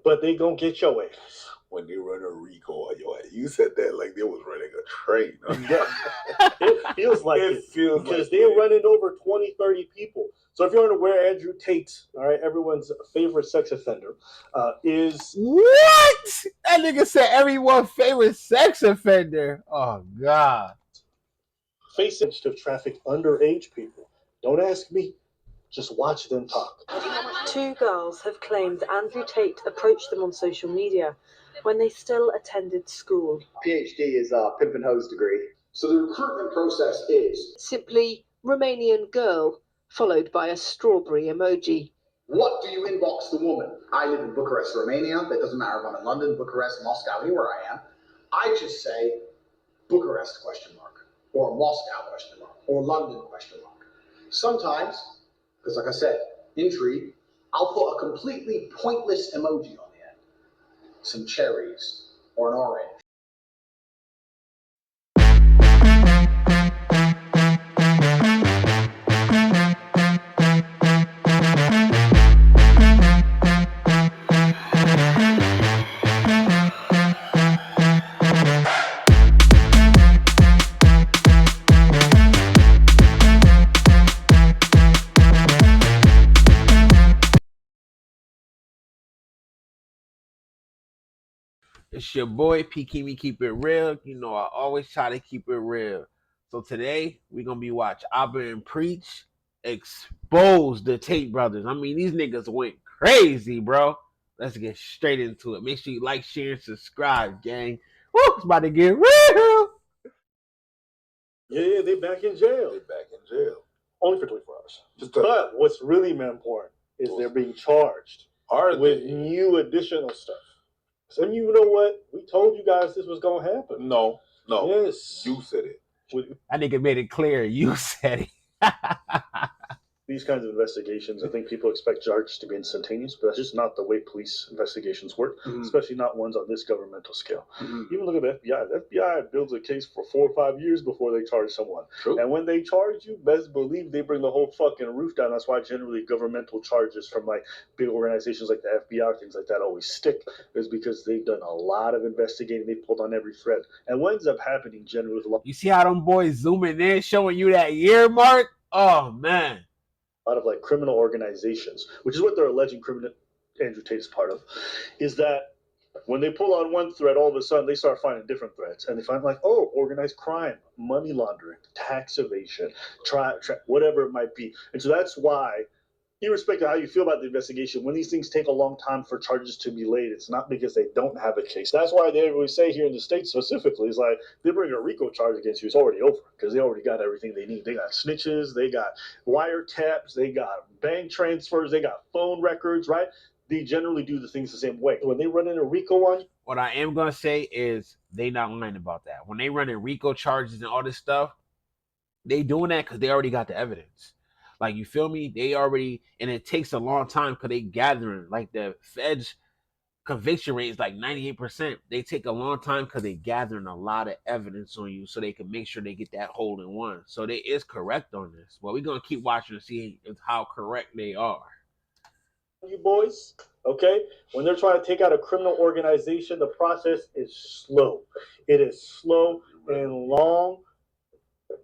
but they gonna get your ass. When they run a Rico on your ass. You said that like they was running a train. It feels like it. Feels because like they're running over 20, 30 people. So if you're unaware, Andrew Tate, all right, everyone's favorite sex offender, is... What? That nigga said everyone's favorite sex offender. Oh, God. facing to traffic underage people. Don't ask me. Just watch them talk. Two girls have claimed Andrew Tate approached them on social media when they still attended school. PhD is a pimp and hose degree. So the recruitment process is simply Romanian girl, followed by a strawberry emoji. What do you inbox the woman? I live in Bucharest, Romania. That doesn't matter if I'm in London, Bucharest, Moscow, anywhere I am. I just say Bucharest ? Or Moscow ? Or London ? Sometimes, because like I said, intrigue, I'll put a completely pointless emoji on the end. Some cherries or an orange. It's your boy, P. Keep It Real. You know, I always try to keep it real. So today, we're going to be watching Abba and Preach expose the Tate brothers. I mean, these niggas went crazy, bro. Let's get straight into it. Make sure you like, share, and subscribe, gang. Woo, it's about to get real. Yeah, they back in jail. They back in jail. Only for 24 hours. But what's really important is they're being charged with new additional stuff. So you know what? We told you guys this was going to happen. No. Yes. You said it. That nigga made it clear. You said it. These kinds of investigations, I think people expect charges to be instantaneous, but that's just not the way police investigations work, especially not ones on this governmental scale. Even look at the FBI. The FBI builds a case for 4 or 5 years before they charge someone. True. And when they charge you, best believe they bring the whole fucking roof down. That's why generally governmental charges from like big organizations like the FBI, things like that, always stick, is because they've done a lot of investigating. They pulled on every thread. And what ends up happening generally with a lot... You see how them boys zooming in, showing you that year mark? Oh, man. Lot of like criminal organizations, which is what they're alleging criminal Andrew Tate is part of, is that when they pull on one thread, all of a sudden they start finding different threads, and they find like, oh, organized crime, money laundering, tax evasion, whatever it might be. And so that's why, irrespective of how you feel about the investigation, when these things take a long time for charges to be laid, it's not because they don't have a case. That's why they always say here in the States specifically, is like, they bring a RICO charge against you, it's already over, because they already got everything they need. They got snitches, they got wiretaps, they got bank transfers, they got phone records, right? They generally do the things the same way. When they run in a RICO on you, what I am going to say is they not lying about that. When they run in RICO charges and all this stuff, they doing that because they already got the evidence. Like, you feel me? They already, and it takes a long time because they gathering. Like, the feds conviction rate is like 98%. They take a long time because they gathering a lot of evidence on you so they can make sure they get that hole in one. So they is correct on this. But we're going to keep watching to see how correct they are. You boys, okay? When they're trying to take out a criminal organization, the process is slow. It is slow and long,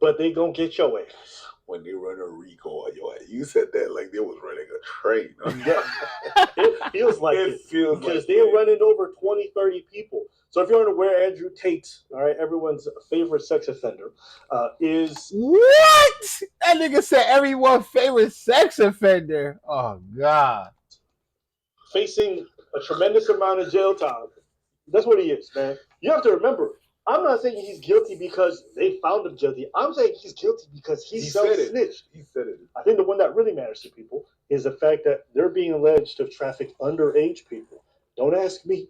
but they gonna get your ass. When they run a Rico on your ass. You said that like they was running a train. It feels like it. Because they're running over 20, 30 people. So if you're unaware, Andrew Tate, all right, everyone's favorite sex offender, is... What? That nigga said everyone's favorite sex offender. Oh, God. Facing a tremendous amount of jail time. That's what he is, man. You have to remember, I'm not saying he's guilty because they found him guilty. I'm saying he's guilty because he self-snitched. He said it. I think the one that really matters to people is the fact that they're being alleged to have trafficked underage people. Don't ask me.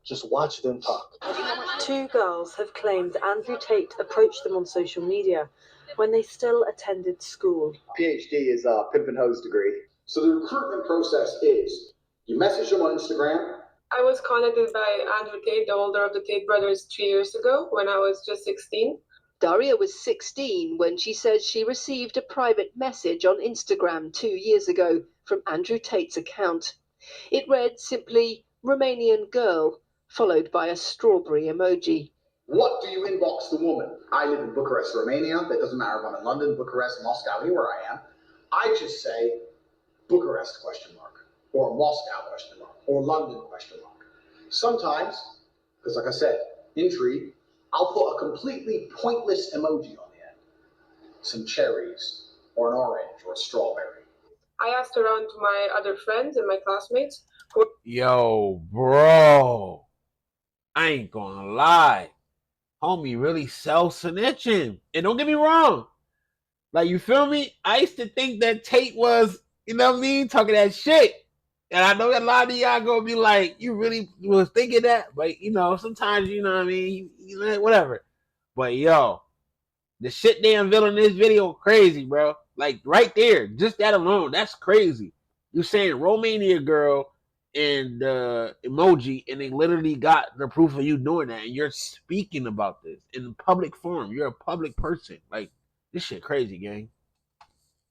Just watch them talk. Two girls have claimed Andrew Tate approached them on social media when they still attended school. PhD is a pimp and hose degree. So the recruitment process is, you message them on Instagram. I was contacted by Andrew Tate, the older of the Tate brothers, 3 years ago when I was just 16. Daria was 16 when she says she received a private message on Instagram 2 years ago from Andrew Tate's account. It read simply, Romanian girl, followed by a strawberry emoji. What do you inbox the woman? I live in Bucharest, Romania. It doesn't matter if I'm in London, Bucharest, Moscow, anywhere I am. I just say Bucharest question mark, or Moscow question mark, or London question mark. Sometimes, because like I said, intrigue, I'll put a completely pointless emoji on the end. Some cherries, or an orange, or a strawberry. I asked around to my other friends and my classmates. Yo, bro, I ain't gonna lie. Homie really sells snitching. And don't get me wrong. Like, you feel me? I used to think that Tate was, you know what I mean, talking that shit. And I know that a lot of y'all gonna be like, you really was thinking that? But, you know, sometimes, you know what I mean, whatever. But, yo, the shit they unveiled in this video, crazy, bro. Like, right there, just that alone, that's crazy. You saying Romania girl and the emoji, and they literally got the proof of you doing that, and you're speaking about this in public forum. You're a public person. Like, this shit crazy, gang.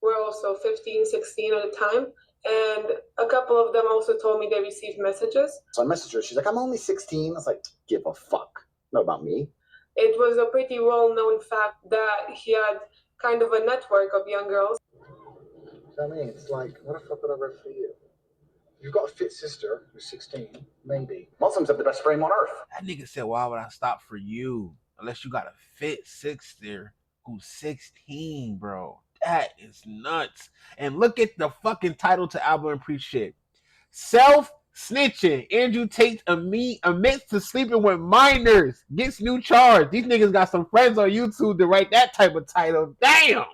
We're also 15, 16 at the time. And a couple of them also told me they received messages. So I messaged her. She's like, I'm only 16. I was like, give a fuck. Not about me. It was a pretty well-known fact that he had kind of a network of young girls. I mean, it's like, what the fuck would I read for you? You've got a fit sister who's 16, maybe. Muslims have the best frame on earth. That nigga said, why would I stop for you? Unless you got a fit sister who's 16, bro. That is nuts. And look at the fucking title to album and pre shit. Self-snitching. Andrew Tate admits to sleeping with minors. Gets new charge. These niggas got some friends on YouTube to write that type of title. Damn.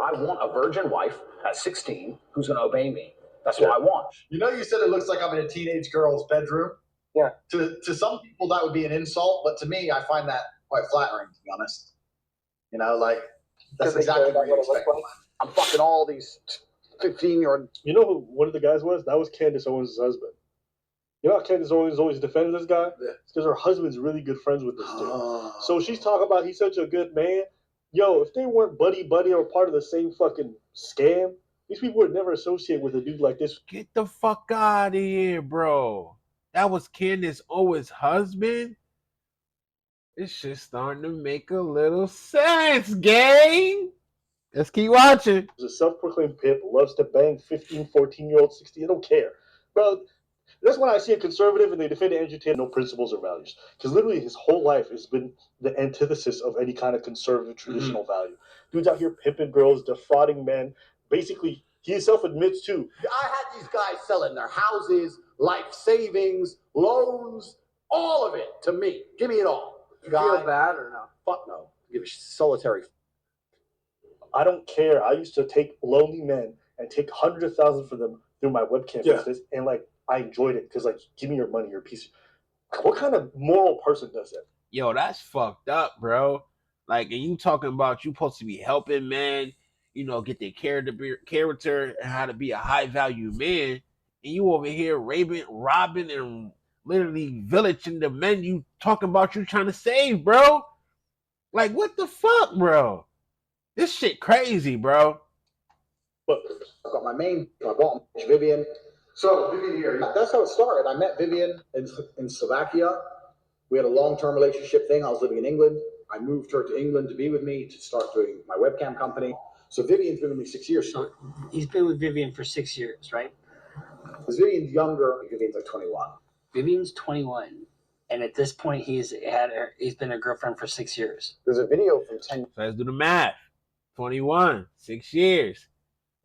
I want a virgin wife at 16 who's going to obey me. That's what I want. You know, you said it looks like I'm in a teenage girl's bedroom. Yeah. To some people, that would be an insult, but to me, I find that quite flattering, to be honest. You know, like, that's exactly what you expect. I'm fucking all these 15-year-old. You know who one of the guys was? That was Candace Owens' husband. You know how Candace Owens always defended this guy? Yeah. It's because her husband's really good friends with this dude. So she's talking about he's such a good man. Yo, if they weren't buddy or part of the same fucking scam, these people would never associate with a dude like this. Get the fuck out of here, bro. That was Candace Owens' husband? This shit's starting to make a little sense, gang. Let's keep watching. He's a self-proclaimed pimp, loves to bang 15, 14-year-old, 16. I don't care. Bro, that's when I see a conservative and they defend Andrew Tate, no principles or values. Because literally his whole life has been the antithesis of any kind of conservative, traditional value. Dude's out here pimping girls, defrauding men. Basically, he himself admits to. I had these guys selling their houses, life savings, loans, all of it to me. Give me it all. You feel bad or no? Fuck no. Give a solitary. I don't care. I used to take lonely men and take hundreds of thousands for them through my webcam business, and like I enjoyed it because like, give me your money, you're a piece of... What kind of moral person does that? Yo, that's fucked up, bro. Like, and you talking about you supposed to be helping men, you know, get their character and how to be a high value man, and you over here robbing and literally villaging the men you talking about you trying to save, bro. Like, what the fuck, bro? This shit crazy, bro. But I've got my bottom, Vivian. So Vivian here, that's how it started. I met Vivian in Slovakia. We had a long-term relationship thing. I was living in England. I moved her to England to be with me to start doing my webcam company. So Vivian's been with me 6 years. So he's been with Vivian for 6 years, right? Because Vivian's younger. Vivian's like 21. Vivian's 21, and at this point, he's been a girlfriend for 6 years. There's a video from 10. So let's do the math. 21, 6 years,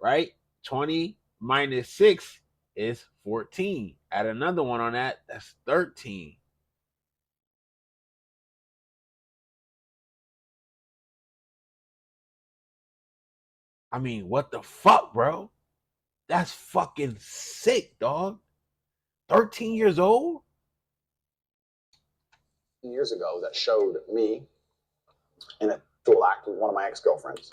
right? 20 minus 6 is 14. Add another one on that, that's 13. I mean, what the fuck, bro? That's fucking sick, dog. 13 years old? Years ago that showed me in a dual act with one of my ex-girlfriends.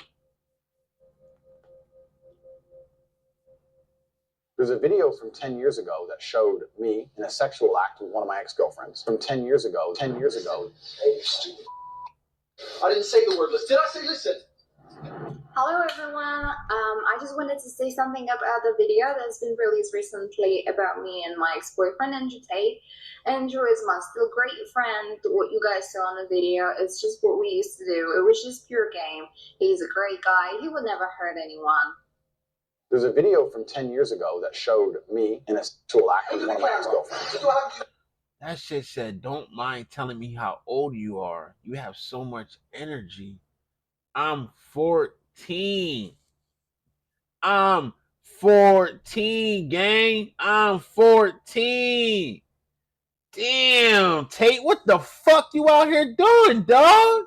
There's a video from 10 years ago that showed me in a sexual act with one of my ex-girlfriends. From 10 years ago. Hey, you stupid. I didn't say the word listen. Did I say listen? Hello everyone. I just wanted to say something about the video that's been released recently about me and my ex-boyfriend Andrew Tate. Andrew is my still great friend. What you guys saw in the video, it's just what we used to do. It was just pure game. He's a great guy. He would never hurt anyone. There's a video from 10 years ago that showed me in a sexual act with one of my ex-girlfriends. That shit said, "Don't mind telling me how old you are. You have so much energy." I'm 14. I'm 14, gang. I'm 14. Damn, Tate, what the fuck you out here doing, dog?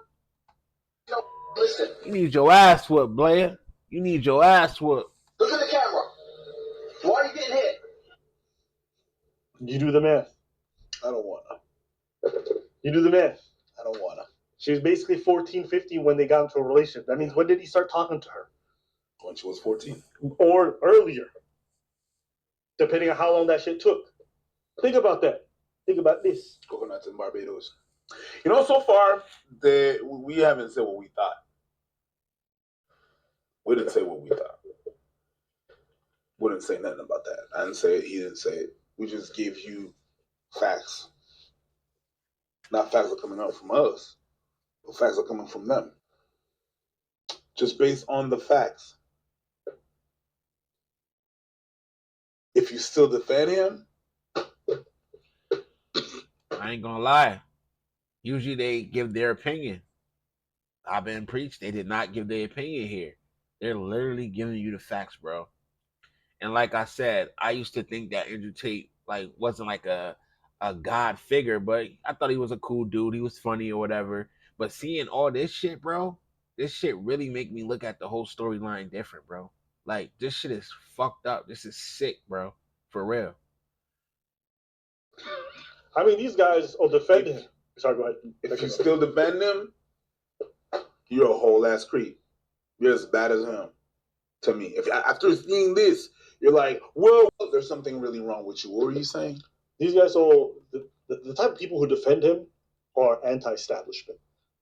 Listen, You need your ass whooped, Blair. You need your ass whooped. look at the camera. Why are you getting hit? You do the math. I don't wanna. You do the math. I don't wanna. She was basically 14, 15 when they got into a relationship. That means when did he start talking to her? When she was 14. Or earlier, depending on how long that shit took. Think about that. Think about this. Coconuts in Barbados. You know, so far, We haven't said what we thought. We didn't say what we thought. We didn't say nothing about that. I didn't say it. He didn't say it. We just gave you facts. Not facts are coming out from us, but facts are coming from them. Just based on the facts. If you still defend him, I ain't gonna lie. Usually they give their opinion. I've been preached. They did not give their opinion here. They're literally giving you the facts, bro. And like I said, I used to think that Andrew Tate wasn't like a god figure, but I thought he was a cool dude. He was funny or whatever. But seeing all this shit, bro, this shit really make me look at the whole storyline different, bro. Like this shit is fucked up. This is sick, bro. For real. I mean, these guys will defend him. Sorry, go ahead. if you still defend him, you're a whole ass creep. You're as bad as him. To me, if after seeing this, you're like, "Whoa, there's something really wrong with you." What were you saying? These guys all the type of people who defend him are anti-establishment.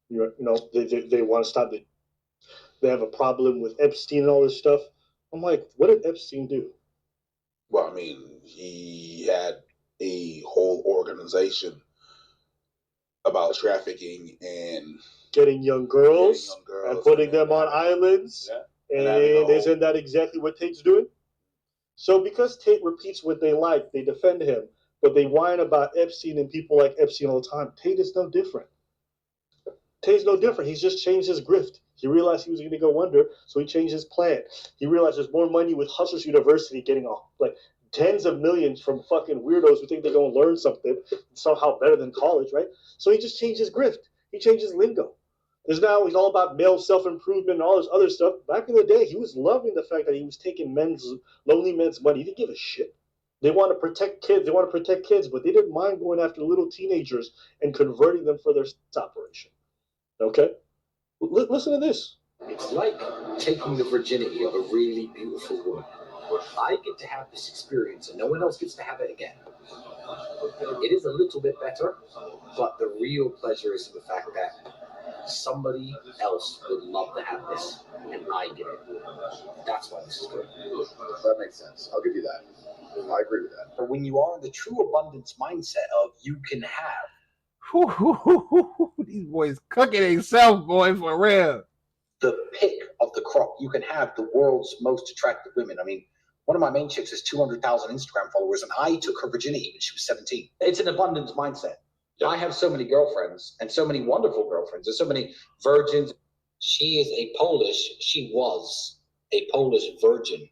You know, they want to stop it. They have a problem with Epstein and all this stuff. I'm like, what did Epstein do? Well, I mean, he had a whole organization about trafficking and Getting young girls, and putting them on islands. Yeah. And isn't that exactly what Tate's doing? So because Tate repeats what they like, they defend him, but they whine about Epstein and people like Epstein all the time. Tate is no different. Tate's no different. He's just changed his grift. He realized he was going to go under, so he changed his plan. He realized there's more money with Hustlers University getting off, like tens of millions from fucking weirdos who think they're going to learn something somehow better than college, right? So he just changed his grift. He changed his lingo. There's now he's all about male self-improvement and all this other stuff. Back in the day, he was loving the fact that he was taking lonely men's money. He didn't give a shit. They want to protect kids. They want to protect kids, but they didn't mind going after little teenagers and converting them for their operation. Okay? Listen to this. It's like taking the virginity of a really beautiful woman. I get to have this experience and no one else gets to have it again. It is a little bit better, but the real pleasure is in the fact that somebody else would love to have this, and I get it. That's why this is good. That makes sense. I'll give you that. I agree with that. But when you are in the true abundance mindset of you can have, These boys cooking themselves, boy, for real. the pick of the crop, you can have the world's most attractive women. I mean, one of my main chicks has 200,000 Instagram followers, and I took her virginity when she was 17. It's an abundance mindset. Yeah. I have so many girlfriends, and so many wonderful girlfriends, and so many virgins. She was a Polish virgin.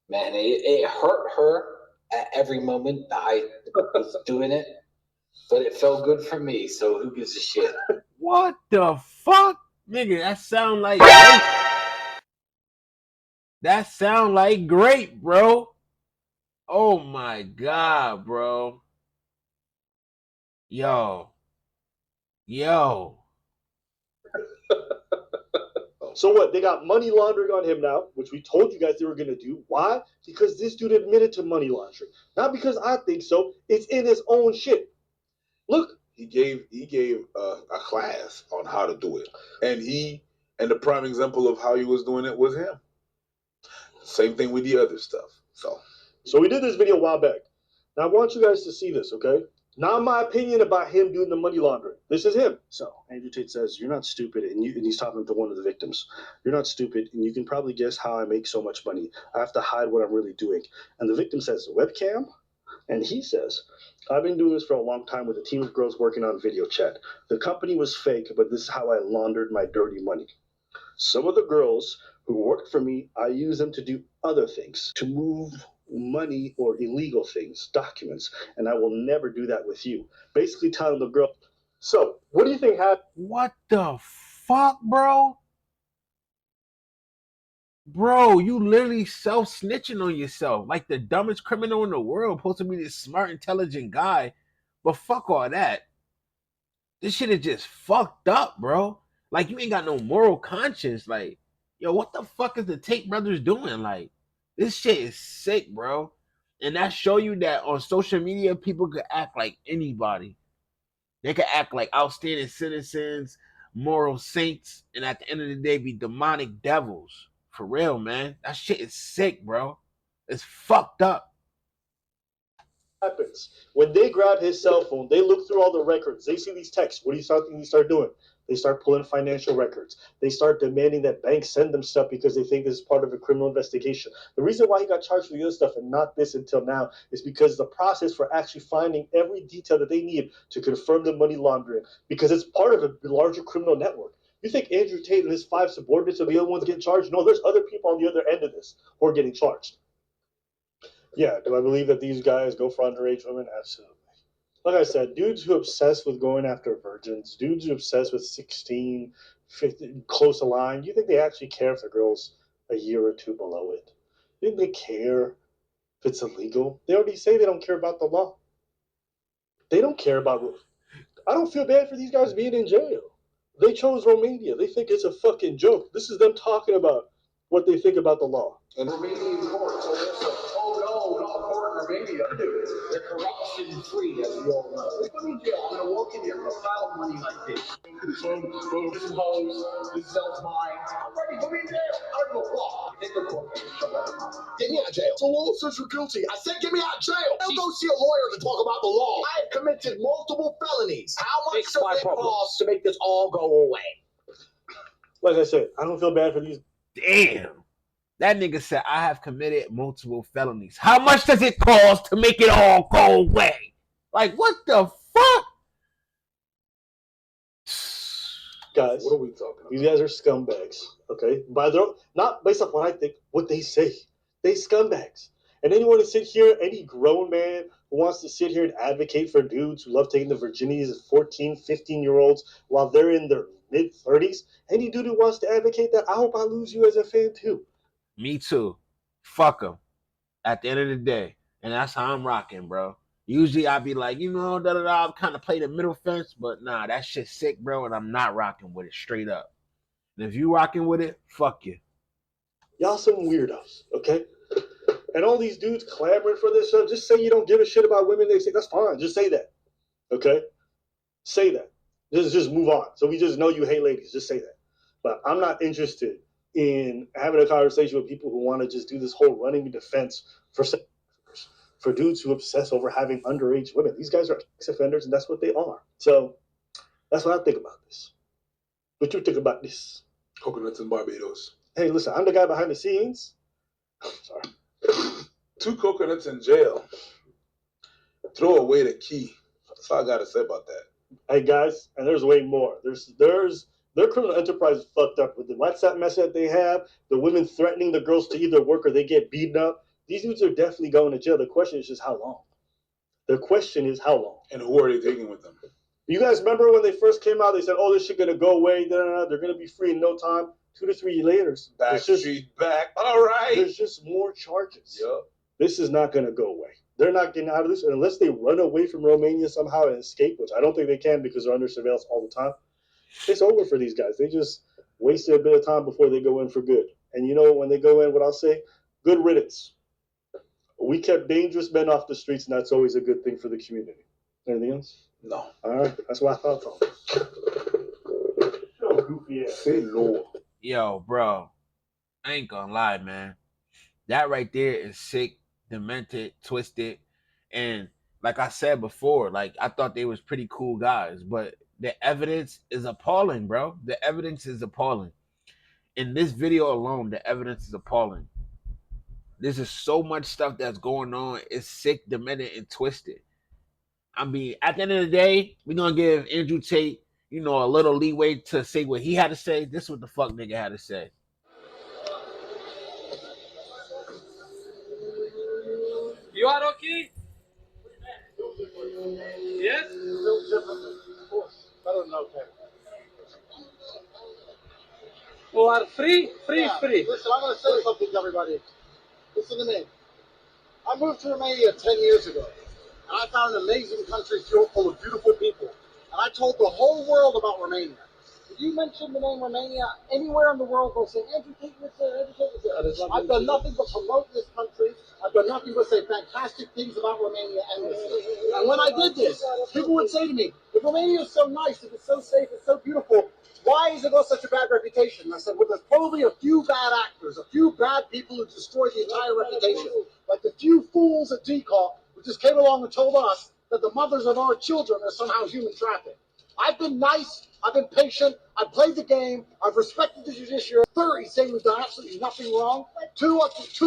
Man, it hurt her at every moment that I was doing it, but it felt good for me, so who gives a shit? What the fuck? Nigga, that sound like grape. That sound like grape, bro. Oh my god, bro. Yo. So what? They got money laundering on him now, which we told you guys they were going to do. Why? Because this dude admitted to money laundering. Not because I think so. It's in his own shit. Look. He gave a class on how to do it, and And the prime example of how he was doing it was him. Same thing with the other stuff. So we did this video a while back. Now I want you guys to see this, okay? Not my opinion about him doing the money laundering. This is him. So Andrew Tate says, "You're not stupid," and he's talking to one of the victims. "You're not stupid, and you can probably guess how I make so much money. I have to hide what I'm really doing." And the victim says, "Webcam?" And he says, "I've been doing this for a long time with a team of girls working on video chat. The company was fake, but this is how I laundered my dirty money. Some of the girls who worked for me, I use them to do other things, to move money or illegal things, documents, and I will never do that with you." Basically telling the girl, so what do you think happened? What the fuck, bro? Bro, you literally self-snitching on yourself. Like the dumbest criminal in the world, supposed to be this smart, intelligent guy. But fuck all that. This shit is just fucked up, bro. Like, you ain't got no moral conscience. Like, yo, what the fuck is the Tate brothers doing? Like, this shit is sick, bro. And that show you that on social media, people could act like anybody. They could act like outstanding citizens, moral saints, and at the end of the day be demonic devils. For real, man. That shit is sick, bro. It's fucked up. Happens when they grab his cell phone, they look through all the records, they see these texts. What do you start doing? They start pulling financial records. They start demanding that banks send them stuff because they think this is part of a criminal investigation. The reason why he got charged for the other stuff and not this until now is because the process for actually finding every detail that they need to confirm the money laundering, because it's part of a larger criminal network. You think Andrew Tate and his 5 subordinates are the only ones getting charged? No, there's other people on the other end of this who are getting charged. Yeah, do I believe that these guys go for underage women? Absolutely. Like I said, dudes who obsess with going after virgins, dudes who obsess with 16, 15, close a line, you think they actually care if the girl's a year or two below it? You think they care if it's illegal? They already say they don't care about the law. They don't care about... I don't feel bad for these guys being in jail. They chose Romania. They think it's a fucking joke. This is them talking about what they think about the law. And Romanian courts are also, oh no, not court in Romania. Dude, they're corruption free, as we all know. They put me in jail. I'm gonna walk in here for foul money like this. This is hoes, this is mine. I'm ready, put me in jail. I don't give a fuck. Take the court. Get me out of jail. The law says you're guilty. I said get me out of jail. Don't go see a lawyer to talk about the law. I have committed multiple felonies. How much does it cost to make this all go away? Like I said, I don't feel bad for these. Damn. That nigga said, I have committed multiple felonies. How much does it cost to make it all go away? Like, what the fuck? Guys, What are we talking about? these guys are scumbags, okay? Not based off what I think, what they say. They scumbags. And anyone to sit here, any grown man who wants to sit here and advocate for dudes who love taking the virginities of 14, 15-year-olds while they're in their mid-30s, any dude who wants to advocate that, I hope I lose you as a fan too. Me too. Fuck them. At the end of the day. And that's how I'm rocking, bro. Usually I'd be like, I'll kind of play the middle fence, but nah, that shit's sick, bro, and I'm not rocking with it straight up. And if you rocking with it, fuck you. Y'all some weirdos, okay? And all these dudes clamoring for this stuff, just say you don't give a shit about women. They say, that's fine. Just say that, okay? Say that. Just move on. So we just know you hate ladies. Just say that. But I'm not interested in having a conversation with people who want to just do this whole running defense for dudes who obsess over having underage women. These guys are sex offenders, and that's what they are. So that's what I think about this. What you think about this? Coconuts in Barbados. Hey, listen, I'm the guy behind the scenes. Sorry. 2 coconuts in jail. Throw away the key. That's all I gotta say about that. Hey guys, and there's way more. Their criminal enterprise is fucked up with the WhatsApp message that they have, the women threatening the girls to either work or they get beaten up. These dudes are definitely going to jail. The question is just how long. The question is how long. And who are they taking with them? You guys remember when they first came out, they said, oh, this shit gonna go away, they're gonna be free in no time. 2 to 3 years later, back. All right. There's just more charges. Yep. This is not gonna go away. They're not getting out of this unless they run away from Romania somehow and escape, which I don't think they can because they're under surveillance all the time. It's over for these guys. They just wasted a bit of time before they go in for good. And you know when they go in, what I'll say? Good riddance. We kept dangerous men off the streets, and that's always a good thing for the community. Anything else? No. All right. That's what I thought. Goofy ass. Say no. Yo, bro, I ain't gonna lie, man. That right there is sick, demented, twisted, and like I said before, like I thought they was pretty cool guys, but the evidence is appalling, bro. The evidence is appalling. In this video alone, the evidence is appalling. There's just so much stuff that's going on. It's sick, demented, and twisted. I mean, at the end of the day, we're gonna give Andrew Tate, a little leeway to say what he had to say. This is what the fuck nigga had to say. You are okay? Yes? Better than okay. You are free? Free. Listen, I'm going to say something to everybody. Listen to me. I moved to Romania 10 years ago, and I found an amazing country full of beautiful people. And I told the whole world about Romania. If you mention the name Romania anywhere in the world, they'll say, Andrew Tate was there, Andrew Tate was there. I've done nothing but promote this country. I've done nothing but say fantastic things about Romania endlessly. And when I did this, people would say to me, if Romania is so nice, if it's so safe, it's so beautiful, why has it got such a bad reputation? And I said, well, there's probably a few bad actors, a few bad people who destroyed the entire reputation. Like the few fools at DCAW who just came along and told us that the mothers of our children are somehow human trafficked. I've been nice. I've been patient. I've played the game. I've respected the judiciary. 30 saying we've done absolutely nothing wrong. Two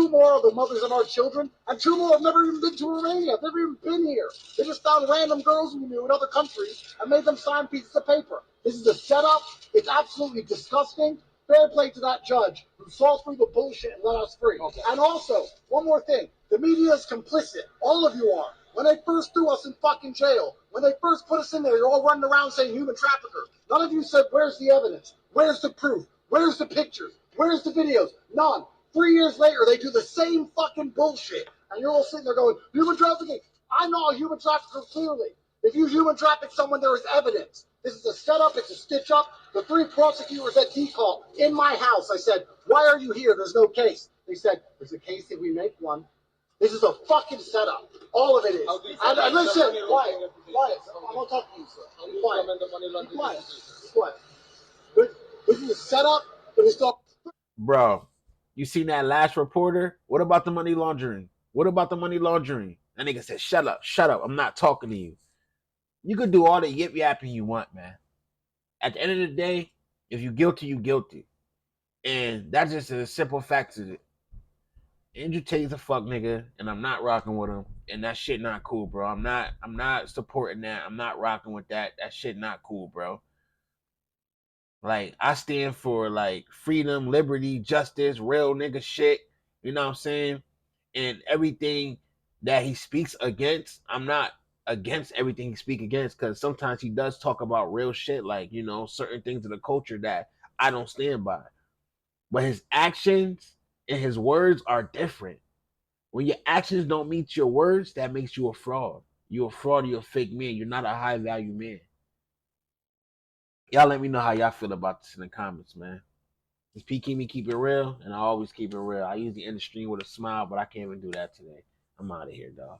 more of the mothers of our children, and two more have never even been to Romania. I've never even been here. They just found random girls we knew in other countries and made them sign pieces of paper. This is a setup. It's absolutely disgusting. Fair play to that judge who saw through the bullshit and let us free. Okay. And also, one more thing. The media is complicit. All of you are. When they first threw us in fucking jail, when they first put us in there, you're all running around saying human trafficker. None of you said, where's the evidence? Where's the proof? Where's the pictures? Where's the videos? None. 3 years later, they do the same fucking bullshit. And you're all sitting there going, human trafficking. I'm not a human trafficker, clearly. If you human traffic someone, there is evidence. This is a setup. It's a stitch up. The 3 prosecutors at DCAW in my house, I said, why are you here? There's no case. They said, there's a case if we make one. This is a fucking setup. All of it is. And listen, quiet. I'm not talking to you, sir. Be quiet. Be quiet. Be quiet. This is a setup. It is not. Bro, you seen that last reporter? What about the money laundering? What about the money laundering? That nigga said, shut up. I'm not talking to you. You could do all the yip yapping you want, man. At the end of the day, if you guilty, you guilty. And that's just a simple fact of it. Andrew Tate's a fuck nigga, and I'm not rocking with him. And that shit not cool, bro. I'm not supporting that. I'm not rocking with that. That shit not cool, bro. Like, I stand for like freedom, liberty, justice, real nigga shit. You know what I'm saying? And everything that he speaks against, I'm not against everything he speaks against, because sometimes he does talk about real shit, like, certain things in the culture that I don't stand by. But his actions and his words are different. When your actions don't meet your words, that makes you a fraud. You're a fraud, you're a fake man. You're not a high value man. Y'all let me know how y'all feel about this in the comments, man. It's P keep me keep it real, and I always keep it real. I usually end the stream with a smile, but I can't even do that today. I'm out of here, dog.